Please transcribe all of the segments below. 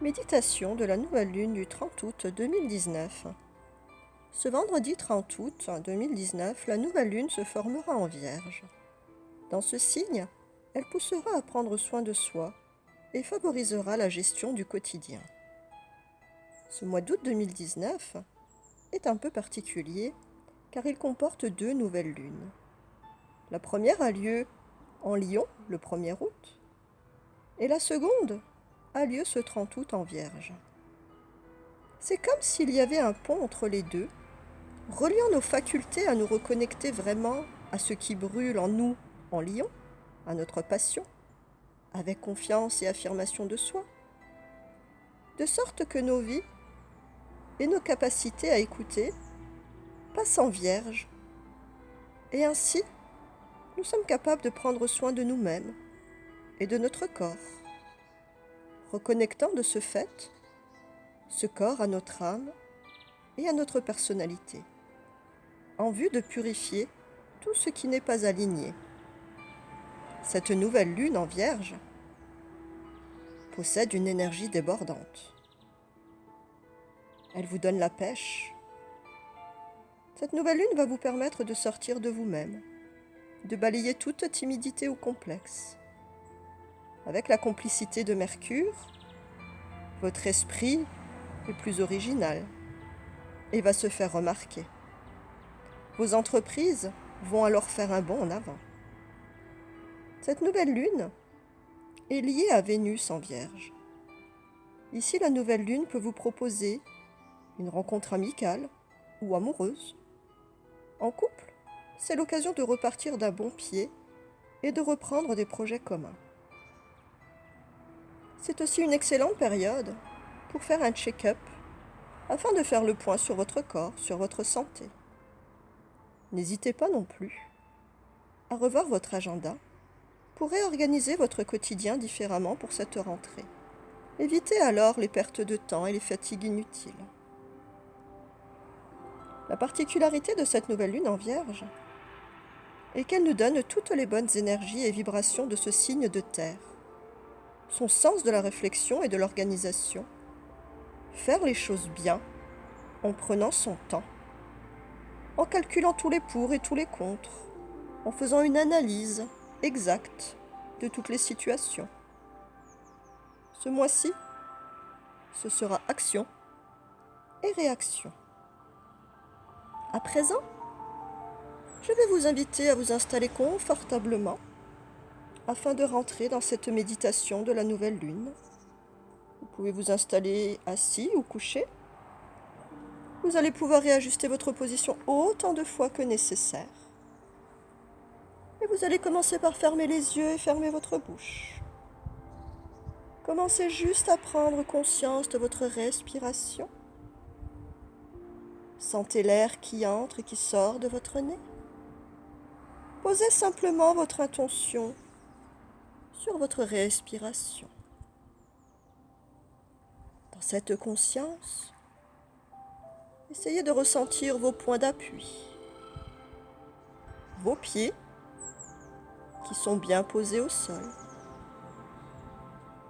Méditation de la nouvelle lune du 30 août 2019. Ce vendredi 30 août 2019, la nouvelle lune se formera en Vierge. Dans ce signe, elle poussera à prendre soin de soi et favorisera la gestion du quotidien. Ce mois d'août 2019 est un peu particulier car il comporte deux nouvelles lunes. La première a lieu en Lion le 1er août et la seconde a lieu ce 30 août en Vierge. C'est comme s'il y avait un pont entre les deux, reliant nos facultés à nous reconnecter vraiment à ce qui brûle en nous en Lion, à notre passion, avec confiance et affirmation de soi, de sorte que nos vies et nos capacités à écouter passent en Vierge, et ainsi nous sommes capables de prendre soin de nous-mêmes et de notre corps, reconnectant de ce fait ce corps à notre âme et à notre personnalité, en vue de purifier tout ce qui n'est pas aligné. Cette nouvelle lune en Vierge possède une énergie débordante. Elle vous donne la pêche. Cette nouvelle lune va vous permettre de sortir de vous-même, de balayer toute timidité ou complexe. Avec la complicité de Mercure, votre esprit est plus original et va se faire remarquer. Vos entreprises vont alors faire un bond en avant. Cette nouvelle lune est liée à Vénus en Vierge. Ici, la nouvelle lune peut vous proposer une rencontre amicale ou amoureuse. En couple, c'est l'occasion de repartir d'un bon pied et de reprendre des projets communs. C'est aussi une excellente période pour faire un check-up afin de faire le point sur votre corps, sur votre santé. N'hésitez pas non plus à revoir votre agenda pour réorganiser votre quotidien différemment pour cette rentrée. Évitez alors les pertes de temps et les fatigues inutiles. La particularité de cette nouvelle lune en Vierge est qu'elle nous donne toutes les bonnes énergies et vibrations de ce signe de terre. Son sens de la réflexion et de l'organisation. Faire les choses bien, en prenant son temps, en calculant tous les pour et tous les contre, en faisant une analyse exacte de toutes les situations. Ce mois-ci, ce sera action et réaction. À présent, je vais vous inviter à vous installer confortablement afin de rentrer dans cette méditation de la nouvelle lune. Vous pouvez vous installer assis ou couché. Vous allez pouvoir réajuster votre position autant de fois que nécessaire. Et vous allez commencer par fermer les yeux et fermer votre bouche. Commencez juste à prendre conscience de votre respiration. Sentez l'air qui entre et qui sort de votre nez. Posez simplement votre attention sur votre respiration. Dans cette conscience, essayez de ressentir vos points d'appui, vos pieds qui sont bien posés au sol,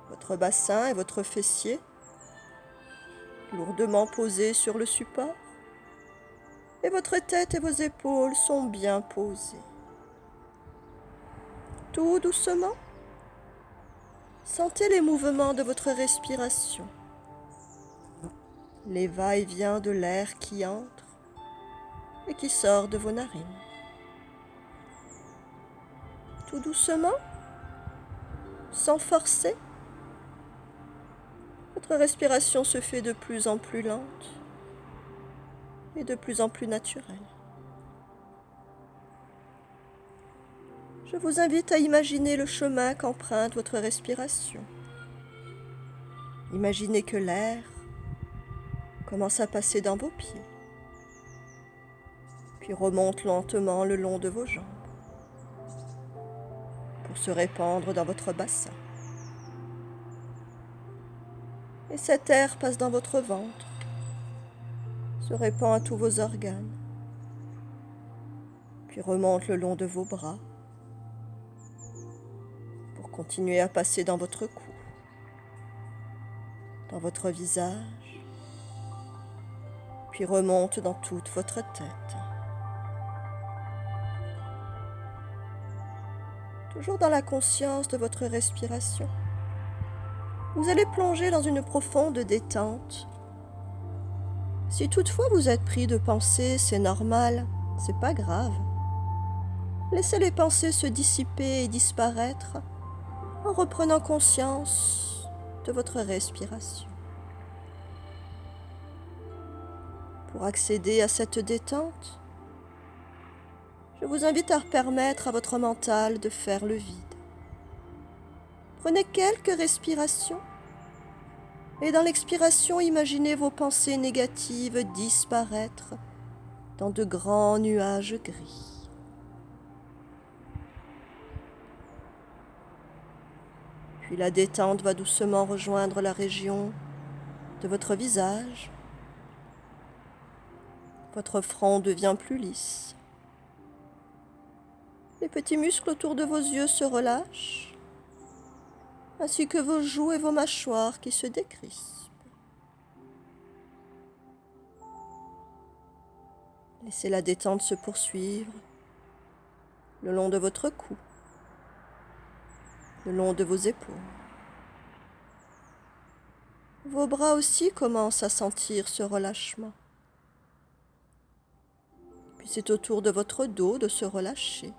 votre bassin et votre fessier lourdement posés sur le support, et votre tête et vos épaules sont bien posées. Tout doucement, sentez les mouvements de votre respiration, les va-et-vient de l'air qui entre et qui sort de vos narines. Tout doucement, sans forcer, votre respiration se fait de plus en plus lente et de plus en plus naturelle. Je vous invite à imaginer le chemin qu'emprunte votre respiration. Imaginez que l'air commence à passer dans vos pieds, puis remonte lentement le long de vos jambes, pour se répandre dans votre bassin. Et cet air passe dans votre ventre, se répand à tous vos organes, puis remonte le long de vos bras, pour continuer à passer dans votre cou, dans votre visage, puis remonte dans toute votre tête. Toujours dans la conscience de votre respiration, vous allez plonger dans une profonde détente. Si toutefois vous êtes pris de pensées, c'est normal, c'est pas grave. Laissez les pensées se dissiper et disparaître en reprenant conscience de votre respiration. Pour accéder à cette détente, je vous invite à permettre à votre mental de faire le vide. Prenez quelques respirations et dans l'expiration, imaginez vos pensées négatives disparaître dans de grands nuages gris. Puis la détente va doucement rejoindre la région de votre visage. Votre front devient plus lisse. Les petits muscles autour de vos yeux se relâchent, ainsi que vos joues et vos mâchoires qui se décrispent. Laissez la détente se poursuivre le long de votre cou, le long de vos épaules. Vos bras aussi commencent à sentir ce relâchement. Puis c'est au tour de votre dos de se relâcher.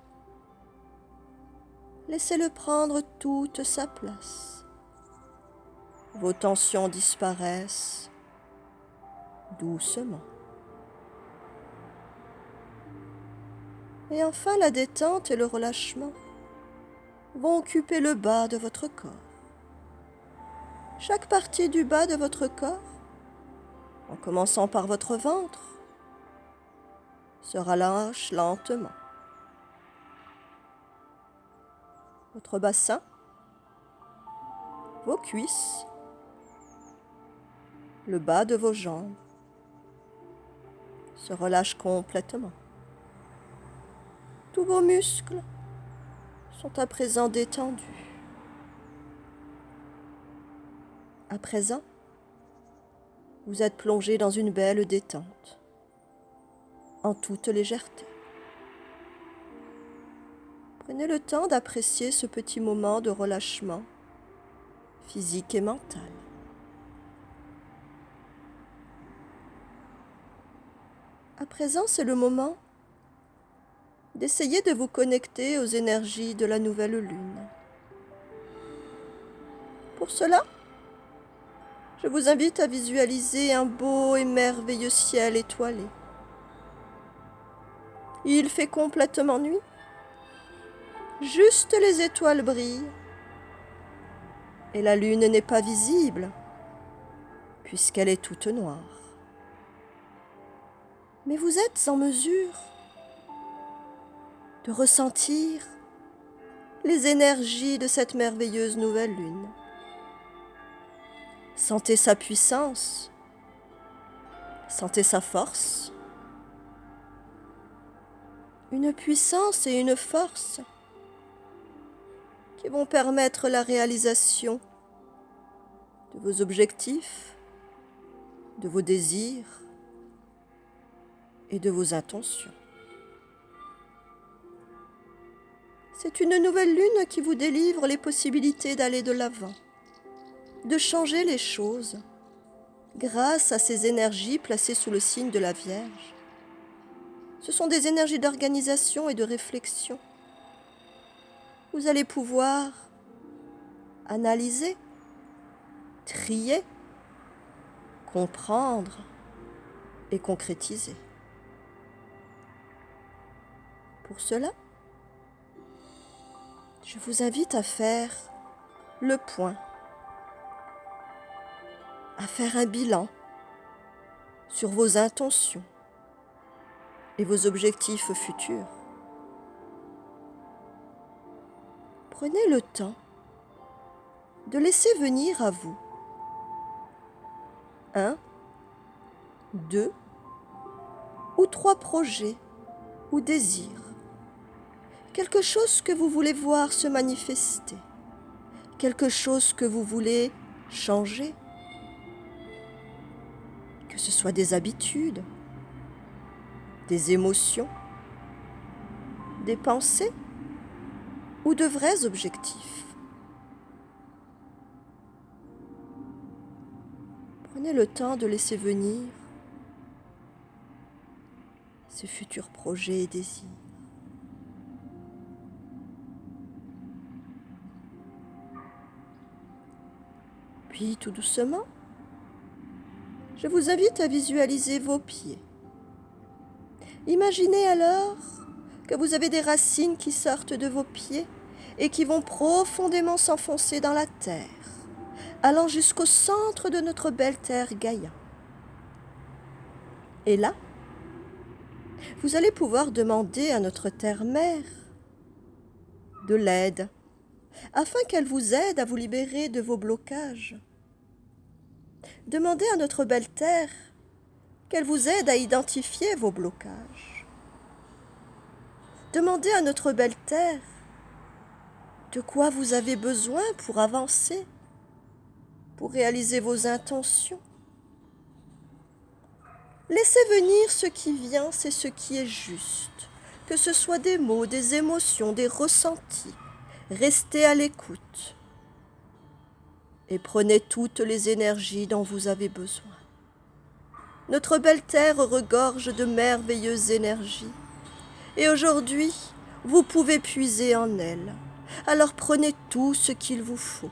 Laissez-le prendre toute sa place. Vos tensions disparaissent doucement. Et enfin, la détente et le relâchement vont occuper le bas de votre corps. Chaque partie du bas de votre corps, en commençant par votre ventre, se relâche lentement. Votre bassin, vos cuisses, le bas de vos jambes se relâchent complètement. Tous vos muscles sont à présent détendus. À présent, vous êtes plongé dans une belle détente, en toute légèreté. Prenez le temps d'apprécier ce petit moment de relâchement physique et mental. À présent, c'est le moment d'essayer de vous connecter aux énergies de la nouvelle lune. Pour cela, je vous invite à visualiser un beau et merveilleux ciel étoilé. Il fait complètement nuit. Juste les étoiles brillent et la lune n'est pas visible puisqu'elle est toute noire. Mais vous êtes en mesure de ressentir les énergies de cette merveilleuse nouvelle lune. Sentez sa puissance, sentez sa force. Une puissance et une force qui vont permettre la réalisation de vos objectifs, de vos désirs et de vos intentions. C'est une nouvelle lune qui vous délivre les possibilités d'aller de l'avant, de changer les choses grâce à ces énergies placées sous le signe de la Vierge. Ce sont des énergies d'organisation et de réflexion. Vous allez pouvoir analyser, trier, comprendre et concrétiser. Pour cela, je vous invite à faire le point, à faire un bilan sur vos intentions et vos objectifs futurs. Prenez le temps de laisser venir à vous 1, 2 ou 3 projets ou désirs. Quelque chose que vous voulez voir se manifester, quelque chose que vous voulez changer, que ce soit des habitudes, des émotions, des pensées ou de vrais objectifs. Prenez le temps de laisser venir ces futurs projets et désirs. Puis tout doucement, je vous invite à visualiser vos pieds. Imaginez alors que vous avez des racines qui sortent de vos pieds et qui vont profondément s'enfoncer dans la terre, allant jusqu'au centre de notre belle terre Gaïa. Et là, vous allez pouvoir demander à notre terre-mère de l'aide, afin qu'elle vous aide à vous libérer de vos blocages. Demandez à notre belle terre qu'elle vous aide à identifier vos blocages. Demandez à notre belle terre de quoi vous avez besoin pour avancer, pour réaliser vos intentions. Laissez venir ce qui vient, c'est ce qui est juste, que ce soit des mots, des émotions, des ressentis. Restez à l'écoute et prenez toutes les énergies dont vous avez besoin. Notre belle terre regorge de merveilleuses énergies et aujourd'hui, vous pouvez puiser en elle. Alors prenez tout ce qu'il vous faut.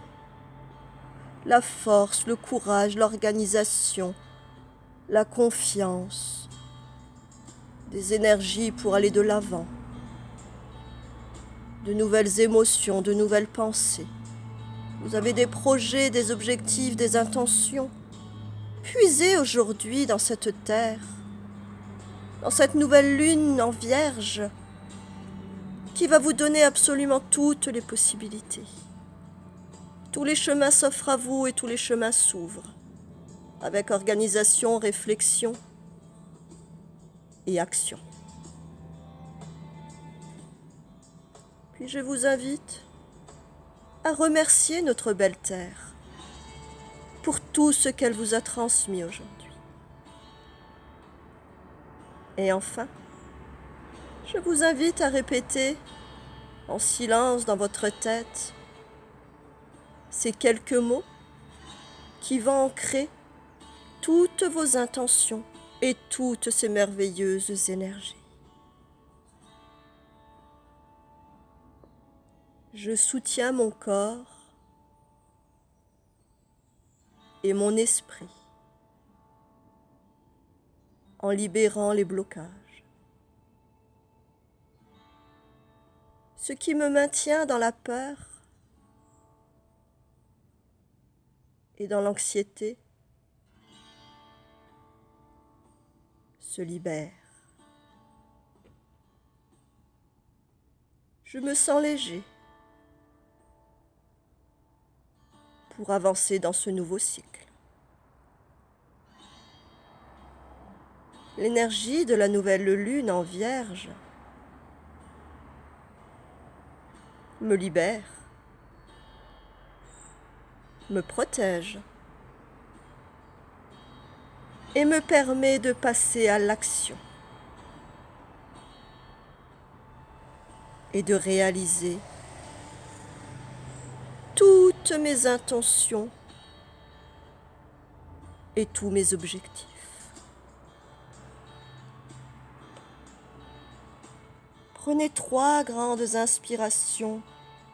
La force, le courage, l'organisation, la confiance, des énergies pour aller de l'avant, de nouvelles émotions, de nouvelles pensées. Vous avez des projets, des objectifs, des intentions. Puisez aujourd'hui dans cette terre, dans cette nouvelle lune en Vierge, qui va vous donner absolument toutes les possibilités. Tous les chemins s'offrent à vous et tous les chemins s'ouvrent, avec organisation, réflexion et action. Puis je vous invite à remercier notre belle terre pour tout ce qu'elle vous a transmis aujourd'hui. Et enfin, je vous invite à répéter en silence dans votre tête ces quelques mots qui vont ancrer toutes vos intentions et toutes ces merveilleuses énergies. Je soutiens mon corps et mon esprit en libérant les blocages. Ce qui me maintient dans la peur et dans l'anxiété se libère. Je me sens léger pour avancer dans ce nouveau cycle. L'énergie de la nouvelle lune en Vierge me libère, me protège et me permet de passer à l'action et de réaliser toutes mes intentions et tous mes objectifs. Prenez 3 grandes inspirations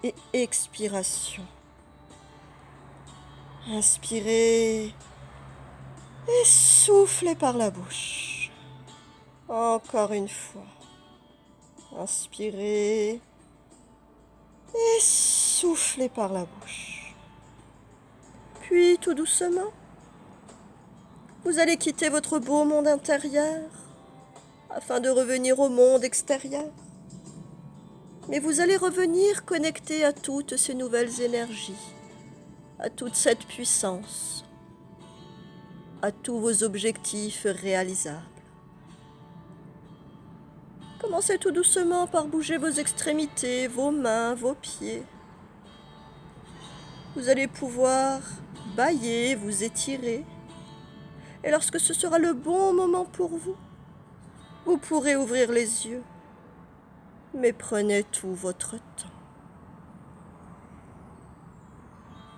et expirations. Inspirez et soufflez par la bouche. Encore une fois. Inspirez et soufflez par la bouche. Puis tout doucement, vous allez quitter votre beau monde intérieur afin de revenir au monde extérieur. Mais vous allez revenir connecté à toutes ces nouvelles énergies, à toute cette puissance, à tous vos objectifs réalisables. Commencez tout doucement par bouger vos extrémités, vos mains, vos pieds. Vous allez pouvoir bâiller, vous étirer. et lorsque ce sera le bon moment pour vous, vous pourrez ouvrir les yeux. Mais prenez tout votre temps.